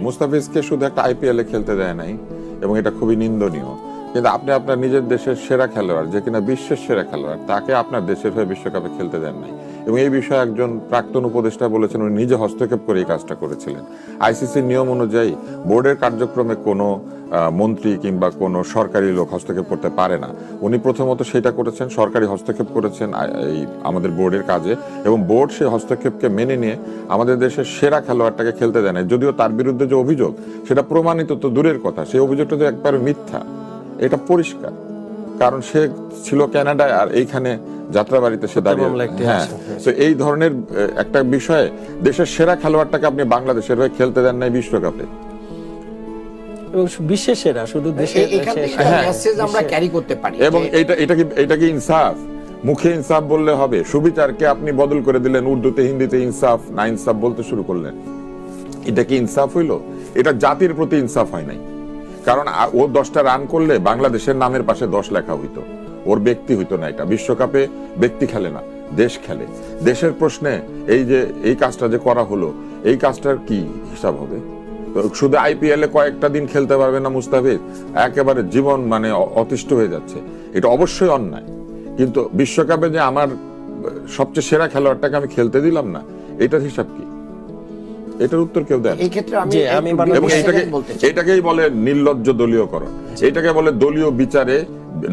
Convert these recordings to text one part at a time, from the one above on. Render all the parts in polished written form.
মুস্তাফিজকে শুধু একটা আইপিএল এ খেলতে দেয় নাই, এবং এটা খুবই নিন্দনীয়। কিন্তু আপনি আপনার নিজের দেশের সেরা খেলোয়াড়, যে কিনা বিশ্বের সেরা খেলোয়াড়, তাকে আপনার দেশের হয়ে বিশ্বকাপে খেলতে দেন নাই। এবং এই বিষয়ে একজন প্রাক্তন উপদেষ্টা বলেছেন উনি নিজে হস্তক্ষেপ করে এই কাজটা করেছিলেন। আইসিসির নিয়ম অনুযায়ী বোর্ডের কার্যক্রমে কোনো মন্ত্রী কিংবা কোনো সরকারি লোক হস্তক্ষেপ করতে পারে না। উনি প্রথমত সেটা করেছেন, সরকারি হস্তক্ষেপ করেছেন এই আমাদের বোর্ডের কাজে, এবং বোর্ড সেই হস্তক্ষেপকে মেনে নিয়ে আমাদের দেশের সেরা খেলোয়াড়টাকে খেলতে দেয় না। যদিও তার বিরুদ্ধে যে অভিযোগ সেটা প্রমাণিত তো দূরের কথা, সেই অভিযোগটা তো একবারে মিথ্যা, এটা পরিষ্কার। কারণ সে ছিল কানাডায় আর এইখানে যাত্রাবাড়িতে সে দাঁড়িয়ে। হ্যাঁ, তো এই ধরনের একটা বিষয়ে দেশের সেরা খেলোয়াড়টাকে আপনি বাংলাদেশের হয়ে খেলতে দেন নাই বিশ্বকাপে, বিশ্বের সেরা, শুধু দেশের মেসেজ আমরা ক্যারি করতে পারি। এবং এটা কি ইনসাফ? মুখে ইনসাফ বললে হবে? সুবিচারকে আপনি বদল করে দিলেন, উর্দুতে হিন্দিতে ইনসাফ না ইনসাফ বলতে শুরু করলেন। এটা কি ইনসাফ হইলো? এটা জাতির প্রতি ইনসাফ হয় নাই। কারণ ও 10টা রান করলে বাংলাদেশের নামের পাশে 10 লেখা হইতো, ওর ব্যক্তি হইতো না। এটা বিশ্বকাপে ব্যক্তি খেলে না, দেশ খেলে। দেশের প্রশ্নে এই যে এই কাজটা যে করা হলো, এই কাজটার কি হিসাব হবে? শুধু আইপিএল এ কয়েকটা দিন খেলতে পারবে না মুস্তাফিজ, একেবারে জীবন মানে অতিষ্ঠ হয়ে যাচ্ছে, এটা অবশ্যই অন্যায়। কিন্তু বিশ্বকাপে যে আমার সবচেয়ে সেরা খেলোয়াড়টাকে আমি খেলতে দিলাম না, এটার হিসাব কি? এটার উত্তর কেউ দেন। এই ক্ষেত্রে আমি এবং এটাকেই বলে নির্লজ্জ দলীয়করণ, এটাকে বলে দলীয় বিচারে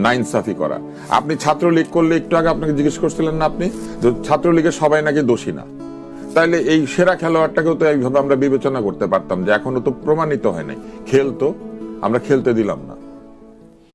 নাইনসাফি করা। আপনি ছাত্রলীগ করলে, একটু আগে আপনাকে জিজ্ঞেস করছিলেন না আপনি, ছাত্রলীগের সবাই নাকি দোষী না, তাইলে এই সেরা খেলোয়াড়টাকেও তো এইভাবে আমরা বিবেচনা করতে পারতাম যে এখনো তো প্রমাণিত হয় নাই, খেলতো, আমরা খেলতে দিলাম না।